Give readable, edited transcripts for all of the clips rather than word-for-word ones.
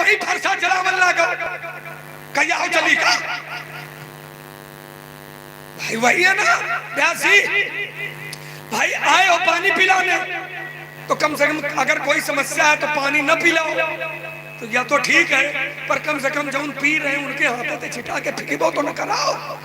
वही फरसा जलावन लागो कहिया हो चली का भाई वही है ना ब्यासी भाई आए हो पानी पिलाने तो कम से कम अगर कोई समस्या है तो पानी न पिलाओ तो या तो ठीक है पर कम से कम जो पी रहे हैं उनके हाथों से छिटा के फिकिबो तो न कराओ।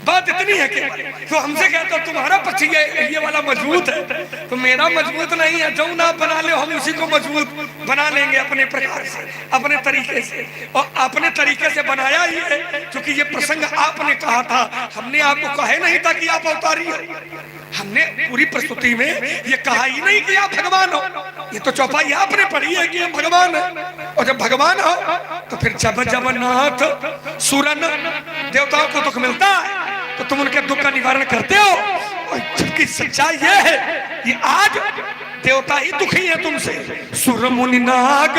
बात इतनी है कि तो हमसे कहते हो तुम्हारा पक्षी ये वाला मजबूत है तो मेरा मजबूत नहीं है, जो ना बना ले हम उसी को मजबूत बना लेंगे अपने प्रकार से अपने तरीके से, और अपने तरीके से बनाया ही है क्योंकि ये प्रसंग आपने कहा था, हमने आपको कहे नहीं था कि आप अवतारी हो, हमने पूरी प्रस्तुति में ये कहा ही नहीं कि आप भगवान हो, ये तो चौपाई आपने पढ़ी है कि हम भगवान है, और जब भगवान हो तो फिर जब जब नाथ सुरन देवताओं को दुख मिलता है तो तुम उनके दुख का निवारण करते हो, और जबकि सच्चाई ये है कि आज देवता ही दुखी है तुमसे। सुर मुनिनाग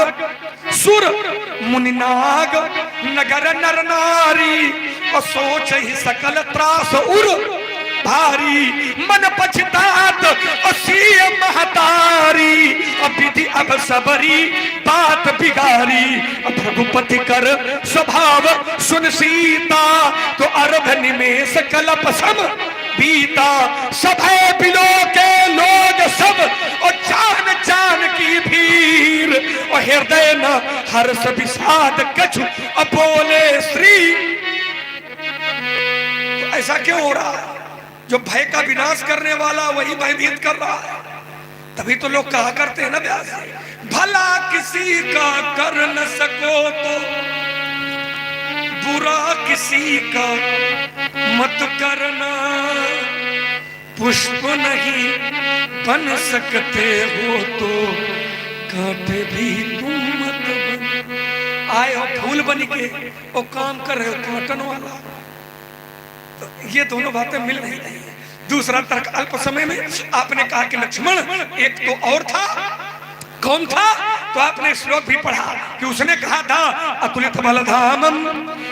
नगर नर नारी और सोच ही सकल त्रास उर भारी मन पछतात असीय महतारी अब विधि अब सबरी बात बिगारी अब रघुपति कर स्वभाव सुन सीता तो अर्ध निमेष कलप सम बीता सभे बिलो के लोग सब और जान जान की भीड़ और हृदय न हर्ष विषाद कछु अपोले श्री। तो ऐसा क्यों हो रहा है? जो भय का विनाश करने वाला वही भयभीत कर रहा है। तभी तो लोग कहा करते हैं ना व्यास, भला किसी का कर न सको तो बुरा किसी का मत करना, पुष्प नहीं बन सकते हो तो कांटे भी तुम मत बन। आए हो फूल बन के और काम कर रहे हो कांटन वाला, तो ये दोनों बातें मिल नहीं रही है। दूसरा तर्क अल्प समय में आपने कहा कि लक्ष्मण एक तो और था, कौन था? तो आपने श्लोक भी पढ़ा कि उसने कहा था अतुलित बलधामम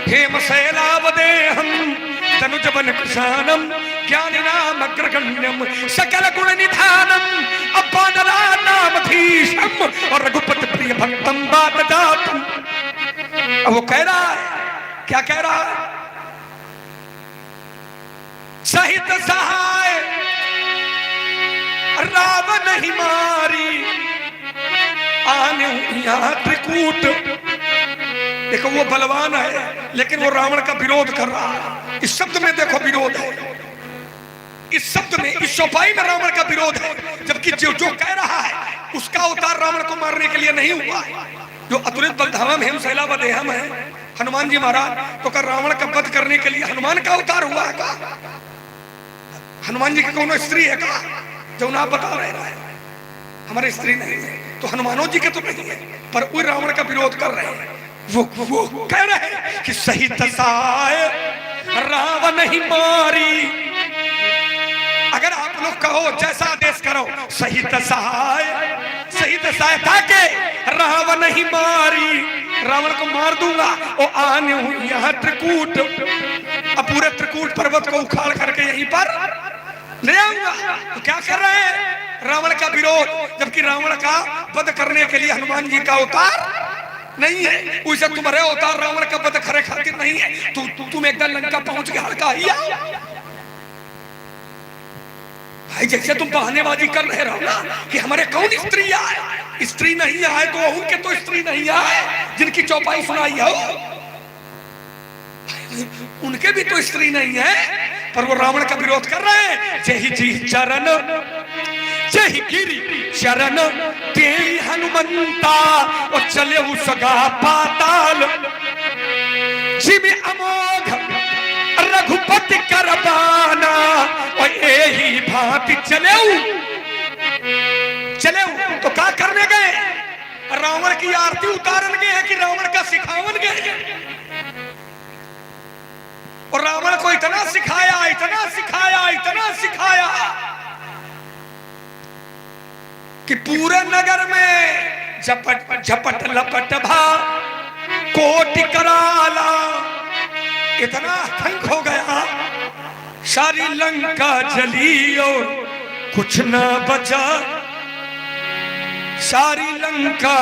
हेम शैलावदेहम तनुजवन कृशानम ज्ञानिनाम अग्रगण्यम सकल गुण निधानम अपानला नामधीशम और रघुपति प्रिय भक्तम बात जातम। अब वो कह रहा है, क्या कह रहा है? सहित सहाय रावण ही मारी आने यहाँ त्रिकूट। देखो वो बलवान है लेकिन वो रावण का विरोध कर रहा है। इस शब्द में देखो विरोध है, इस शब्द में इस चौपाई में रावण का विरोध है, जबकि जो कह रहा है उसका अवतार रावण को मारने के लिए नहीं हुआ। जो अतुलित बलधामम हेम शैलावदेहम है हनुमान जी महाराज, तो क्या रावण का वध करने के लिए हनुमान का अवतार हुआ है का? हनुमान जी की कौन स्त्री है का जो ना बता रहे हैं? हमारे स्त्री नहीं है तो हनुमानों जी के तो नहीं है, पर वो रावण का विरोध कर रहे हैं। वो कह रहे हैं कि सही दशाए रावण ही मारी। अगर आप लोग कहो जैसा आदेश करो, सही दशाए ताके रावण ही मारी, रावण को मार दूंगा और आने यहाँ त्रिकूट, अब पूरे त्रिकूट पर्वत को उखाड़ करके यहीं पर ले आऊंगा। तो क्या कर रहे हैं? रावण का विरोध, जबकि रावण का वध करने के लिए हनुमान जी का अवतार नहीं है। उसे तुम्हारे अवतार रावण का वध करे खातिर नहीं है। तुम एकदम लंका पहुंच के हड़का ही आओ भाई, जैसे तुम बहानेबाजी कर रहे हो ना कि हमारे कौन स्त्री आए, स्त्री नहीं आए तो उनके तो स्त्री नहीं आए जिनकी चौपाई सुनाई हो, उनके भी तो स्त्री नहीं है, पर वो रावण का विरोध कर रहे हैं। जय जी चरण जय गिरी चरण तेरी हनुमंता और चले उसगा पाताल जिम अमोघ रघुपति करबाना और यही भांति चले तो क्या करने गए? रावण की आरती उतारन गए हैं कि रावण का सिखावन गए? और रावण को इतना सिखाया कि पूरे नगर में झपट लपट भा कोटि कराला, इतना आतंक हो गया सारी लंका जली और कुछ न बचा, सारी लंका